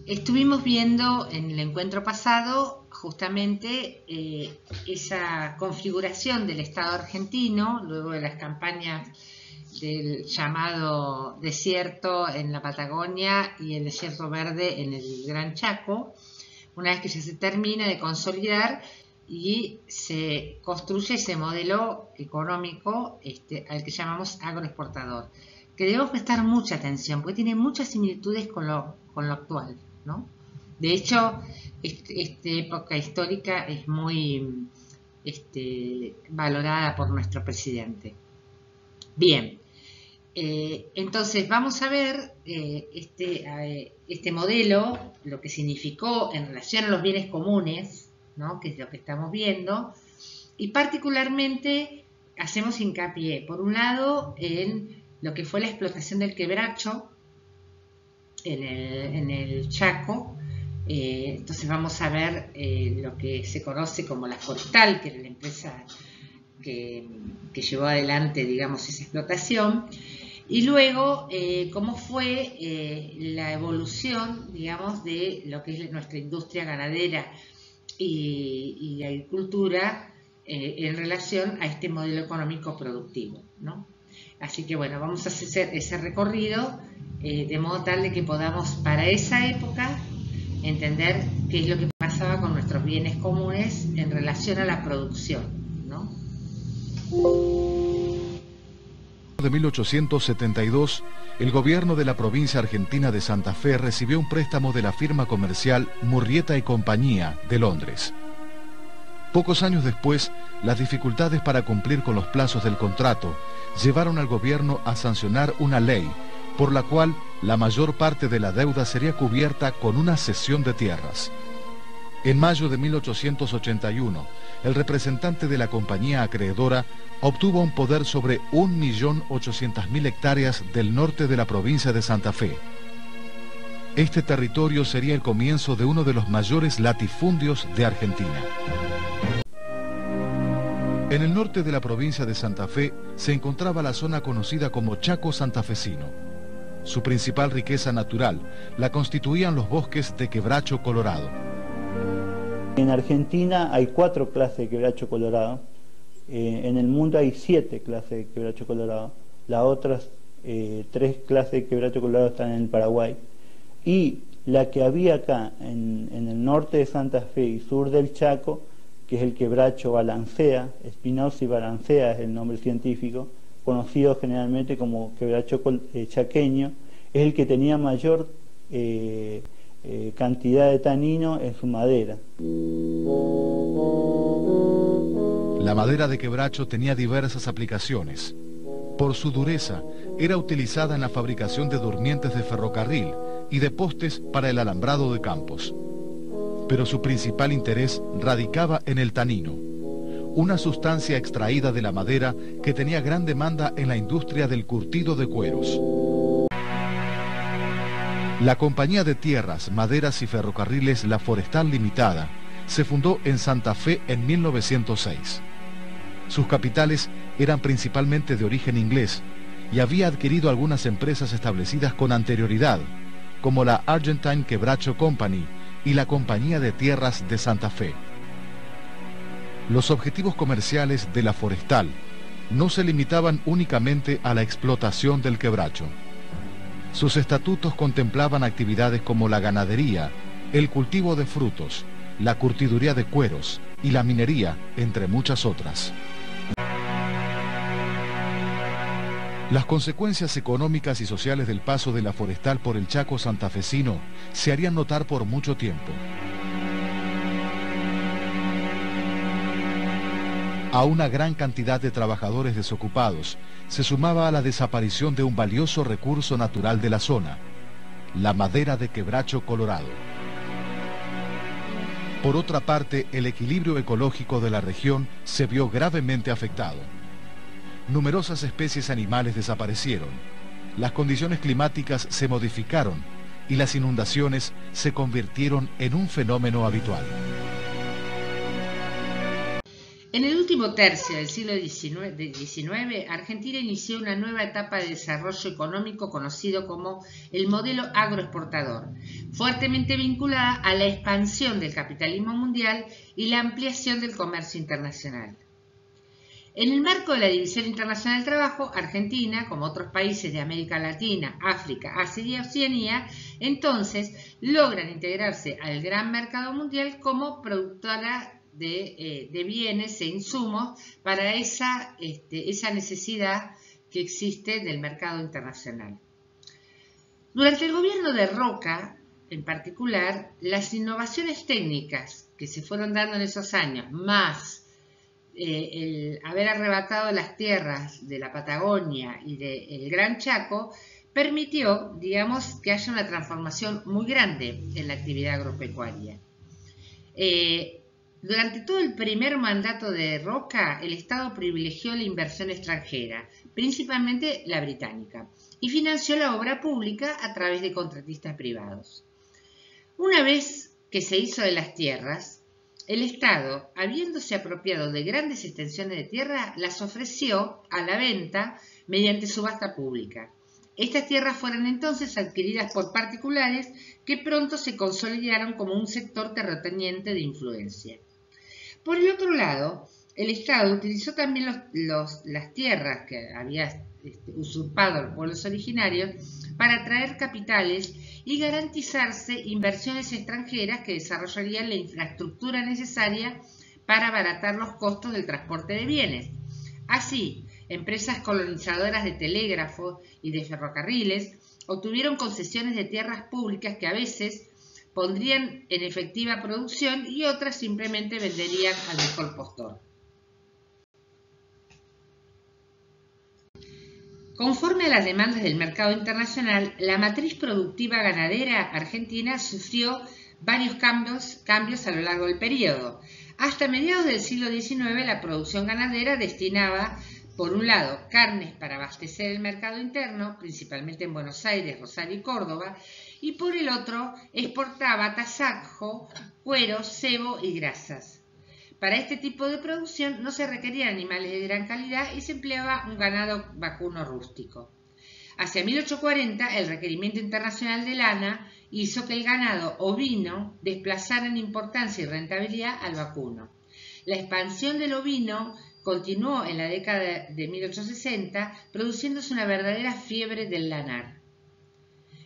Estuvimos viendo en el encuentro pasado justamente esa configuración del Estado argentino, luego de las campañas del llamado desierto en la Patagonia y el desierto verde en el Gran Chaco, una vez que ya se termina de consolidar y se construye ese modelo económico al que llamamos agroexportador, que debemos prestar mucha atención porque tiene muchas similitudes con lo actual, ¿no? De hecho, esta época histórica es muy valorada por nuestro presidente. Bien, entonces vamos a ver este modelo, lo que significó en relación a los bienes comunes, ¿no? Que es lo que estamos viendo, y particularmente hacemos hincapié, por un lado, en lo que fue la explotación del quebracho en el Chaco. Entonces vamos a ver lo que se conoce como la Forestal, que era la empresa que llevó adelante, digamos, esa explotación, y luego cómo fue la evolución, digamos, de lo que es nuestra industria ganadera y agricultura en relación a este modelo económico productivo, ¿no? Así que bueno, vamos a hacer ese recorrido de modo tal de que podamos para esa época entender qué es lo que pasaba con nuestros bienes comunes en relación a la producción, ¿no? De 1872, el gobierno de la provincia argentina de Santa Fe recibió un préstamo de la firma comercial Murrieta y Compañía de Londres. Pocos años después, las dificultades para cumplir con los plazos del contrato llevaron al gobierno a sancionar una ley por la cual la mayor parte de la deuda sería cubierta con una cesión de tierras. En mayo de 1881, el representante de la compañía acreedora obtuvo un poder sobre 1.800.000 hectáreas del norte de la provincia de Santa Fe. Este territorio sería el comienzo de uno de los mayores latifundios de Argentina. En el norte de la provincia de Santa Fe se encontraba la zona conocida como Chaco santafesino. Su principal riqueza natural la constituían los bosques de quebracho colorado. En Argentina hay 4 clases de quebracho colorado. En el mundo hay 7 clases de quebracho colorado. Las otras 3 clases de quebracho colorado están en el Paraguay. Y la que había acá en el norte de Santa Fe y sur del Chaco, que es el quebracho balancea, Espinosa balancea es el nombre científico, conocido generalmente como quebracho chaqueño, es el que tenía mayor cantidad de tanino en su madera. La madera de quebracho tenía diversas aplicaciones. Por su dureza, era utilizada en la fabricación de durmientes de ferrocarril y de postes para el alambrado de campos. Pero su principal interés radicaba en el tanino, una sustancia extraída de la madera que tenía gran demanda en la industria del curtido de cueros. La Compañía de Tierras, Maderas y Ferrocarriles La Forestal Limitada se fundó en Santa Fe en 1906. Sus capitales eran principalmente de origen inglés y había adquirido algunas empresas establecidas con anterioridad, como la Argentine Quebracho Company y la Compañía de Tierras de Santa Fe. Los objetivos comerciales de La Forestal no se limitaban únicamente a la explotación del quebracho. Sus estatutos contemplaban actividades como la ganadería, el cultivo de frutos, la curtiduría de cueros y la minería, entre muchas otras. Las consecuencias económicas y sociales del paso de La Forestal por el Chaco santafesino se harían notar por mucho tiempo. A una gran cantidad de trabajadores desocupados se sumaba a la desaparición de un valioso recurso natural de la zona, la madera de quebracho colorado. Por otra parte, el equilibrio ecológico de la región se vio gravemente afectado. Numerosas especies animales desaparecieron, las condiciones climáticas se modificaron y las inundaciones se convirtieron en un fenómeno habitual. En el último último tercio del siglo XIX, Argentina inició una nueva etapa de desarrollo económico conocido como el modelo agroexportador, fuertemente vinculada a la expansión del capitalismo mundial y la ampliación del comercio internacional. En el marco de la División Internacional del Trabajo, Argentina, como otros países de América Latina, África, Asia y Oceanía, entonces logran integrarse al gran mercado mundial como productora de bienes e insumos para esa necesidad que existe del mercado internacional. Durante el gobierno de Roca, en particular, las innovaciones técnicas que se fueron dando en esos años, más el haber arrebatado las tierras de la Patagonia y del Gran Chaco, permitió, digamos, que haya una transformación muy grande en la actividad agropecuaria. Durante todo el primer mandato de Roca, el Estado privilegió la inversión extranjera, principalmente la británica, y financió la obra pública a través de contratistas privados. Una vez que se hizo de las tierras, el Estado, habiéndose apropiado de grandes extensiones de tierra, las ofreció a la venta mediante subasta pública. Estas tierras fueron entonces adquiridas por particulares que pronto se consolidaron como un sector terrateniente de influencia. Por el otro lado, el Estado utilizó también las tierras que había usurpado a los pueblos originarios para atraer capitales y garantizarse inversiones extranjeras que desarrollarían la infraestructura necesaria para abaratar los costos del transporte de bienes. Así, empresas colonizadoras de telégrafos y de ferrocarriles obtuvieron concesiones de tierras públicas que a veces pondrían en efectiva producción y otras simplemente venderían al mejor postor. Conforme a las demandas del mercado internacional, la matriz productiva ganadera argentina sufrió varios cambios a lo largo del periodo. Hasta mediados del siglo XIX, la producción ganadera destinaba, por un lado, carnes para abastecer el mercado interno, principalmente en Buenos Aires, Rosario y Córdoba, y por el otro, exportaba tasajo, cuero, cebo y grasas. Para este tipo de producción no se requerían animales de gran calidad y se empleaba un ganado vacuno rústico. Hacia 1840, el requerimiento internacional de lana hizo que el ganado ovino desplazara en importancia y rentabilidad al vacuno. La expansión del ovino continuó en la década de 1860, produciéndose una verdadera fiebre del lanar.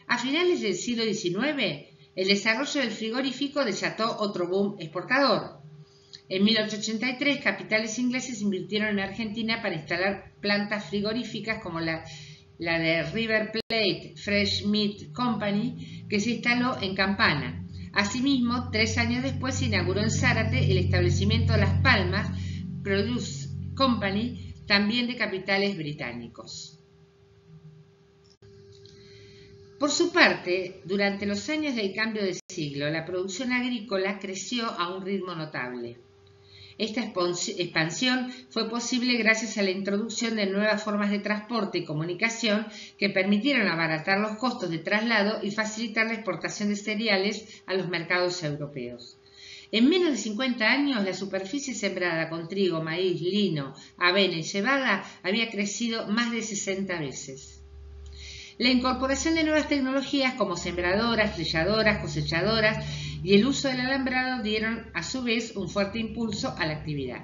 A finales del siglo XIX, el desarrollo del frigorífico desató otro boom exportador. En 1883, capitales ingleses invirtieron en Argentina para instalar plantas frigoríficas como la de River Plate Fresh Meat Company, que se instaló en Campana. Asimismo, 3 años después se inauguró en Zárate el establecimiento Las Palmas Produce Company, también de capitales británicos. Por su parte, durante los años del cambio de siglo, la producción agrícola creció a un ritmo notable. Esta expansión fue posible gracias a la introducción de nuevas formas de transporte y comunicación que permitieron abaratar los costos de traslado y facilitar la exportación de cereales a los mercados europeos. En menos de 50 años, la superficie sembrada con trigo, maíz, lino, avena y cebada había crecido más de 60 veces. La incorporación de nuevas tecnologías como sembradoras, trilladoras, cosechadoras y el uso del alambrado dieron a su vez un fuerte impulso a la actividad.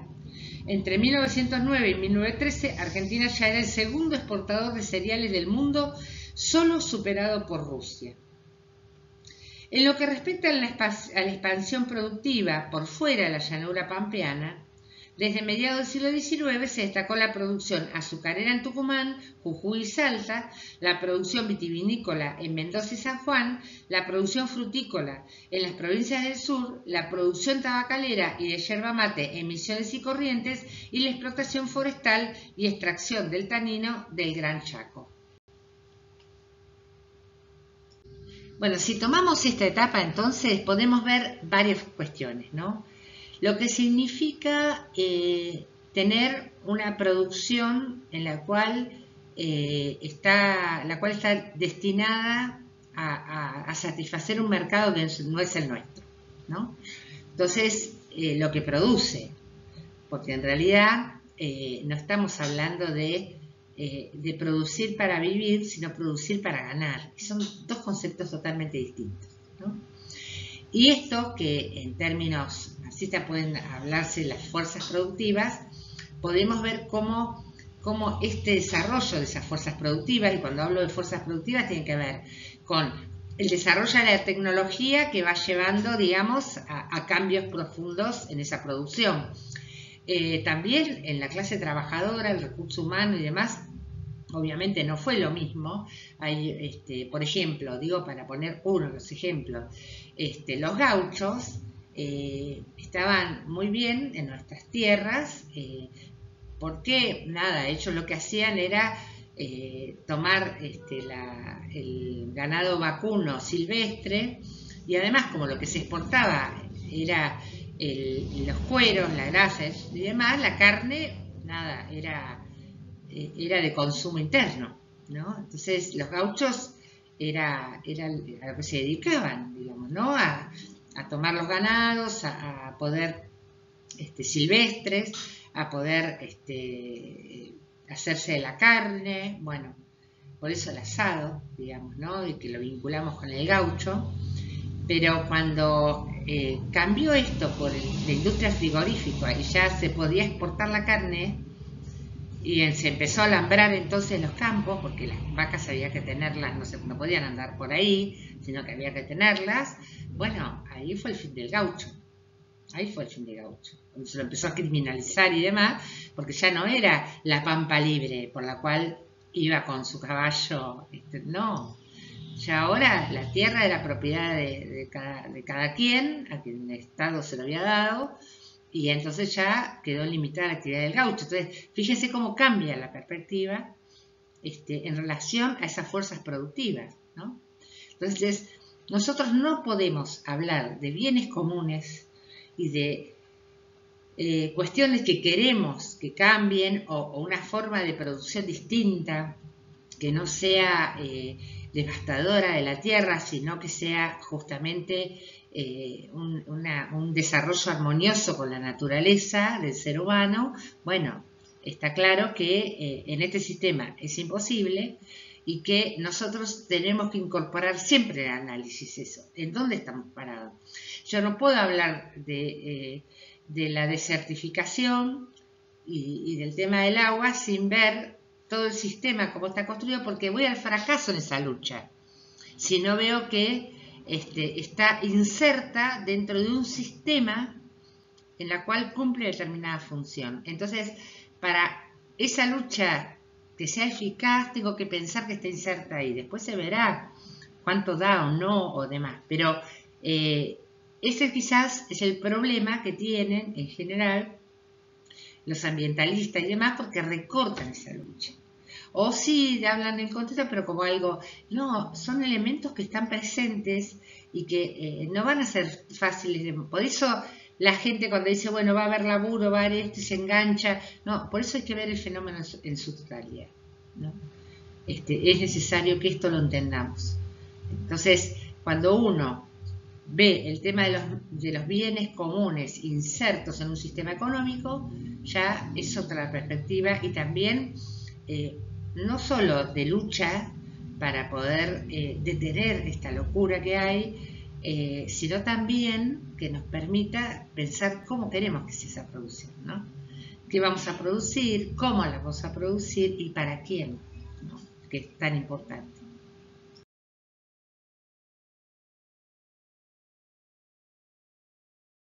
Entre 1909 y 1913, Argentina ya era el segundo exportador de cereales del mundo, solo superado por Rusia. En lo que respecta a la expansión productiva por fuera de la llanura pampeana, desde mediados del siglo XIX se destacó la producción azucarera en Tucumán, Jujuy y Salta, la producción vitivinícola en Mendoza y San Juan, la producción frutícola en las provincias del sur, la producción tabacalera y de yerba mate en Misiones y Corrientes y la explotación forestal y extracción del tanino del Gran Chaco. Bueno, si tomamos esta etapa entonces podemos ver varias cuestiones, ¿no? Lo que significa tener una producción en la cual está destinada a satisfacer un mercado que no es el nuestro, ¿no? Entonces, lo que produce porque en realidad no estamos hablando de producir para vivir, sino producir para ganar. Son dos conceptos totalmente distintos, ¿no? Y esto, que en términos marxistas pueden hablarse de las fuerzas productivas, podemos ver cómo este desarrollo de esas fuerzas productivas, y cuando hablo de fuerzas productivas tiene que ver con el desarrollo de la tecnología que va llevando, digamos, a cambios profundos en esa producción. También en la clase trabajadora, el recurso humano y demás, obviamente no fue lo mismo. Hay, por ejemplo, digo para poner uno de los ejemplos, los gauchos estaban muy bien en nuestras tierras, porque nada, ellos lo que hacían era tomar el ganado vacuno silvestre, y además como lo que se exportaba era los cueros, las grasas y demás, la carne, nada, era de consumo interno, ¿no? Entonces los gauchos era a lo que se dedicaban, digamos, ¿no? A tomar los ganados, a poder silvestres, a poder hacerse de la carne, bueno, por eso el asado, digamos, ¿no? Y que lo vinculamos con el gaucho. Pero cuando cambió esto por la industria frigorífica y ya se podía exportar la carne, y se empezó a alambrar entonces los campos, porque las vacas había que tenerlas, no podían andar por ahí, sino que había que tenerlas, bueno, ahí fue el fin del gaucho. Ahí fue el fin del gaucho. Cuando se lo empezó a criminalizar y demás, porque ya no era la pampa libre por la cual iba con su caballo, no. Ya ahora la tierra era propiedad de cada quien, a quien el Estado se lo había dado, y entonces ya quedó limitada la actividad del gaucho. Entonces, fíjense cómo cambia la perspectiva en relación a esas fuerzas productivas, ¿no? Entonces, nosotros no podemos hablar de bienes comunes y de cuestiones que queremos que cambien, o una forma de producción distinta que no sea devastadora de la tierra, sino que sea justamente un desarrollo armonioso con la naturaleza del ser humano. Bueno, está claro que en este sistema es imposible, y que nosotros tenemos que incorporar siempre el análisis eso. ¿En dónde estamos parados? Yo no puedo hablar de la desertificación y del tema del agua sin ver todo el sistema como está construido, porque voy al fracaso en esa lucha si no veo que está inserta dentro de un sistema en la cual cumple determinada función. Entonces, para esa lucha que sea eficaz, tengo que pensar que está inserta ahí. Después se verá cuánto da o no o demás. Pero ese quizás es el problema que tienen en general los ambientalistas y demás, porque recortan esa lucha. O sí hablan en contexto, pero como algo, no, son elementos que están presentes y que no van a ser fáciles de... Por eso la gente cuando dice, bueno, va a haber laburo, va a haber esto y se engancha, no, por eso hay que ver el fenómeno en su totalidad, ¿no? Es necesario que esto lo entendamos. Entonces, cuando uno ve el tema de los bienes comunes insertos en un sistema económico, ya es otra perspectiva, y también no solo de lucha para poder detener esta locura que hay, sino también que nos permita pensar cómo queremos que sea esa producción, ¿no? ¿Qué vamos a producir? ¿Cómo la vamos a producir? ¿Y para quién? ¿No? Que es tan importante.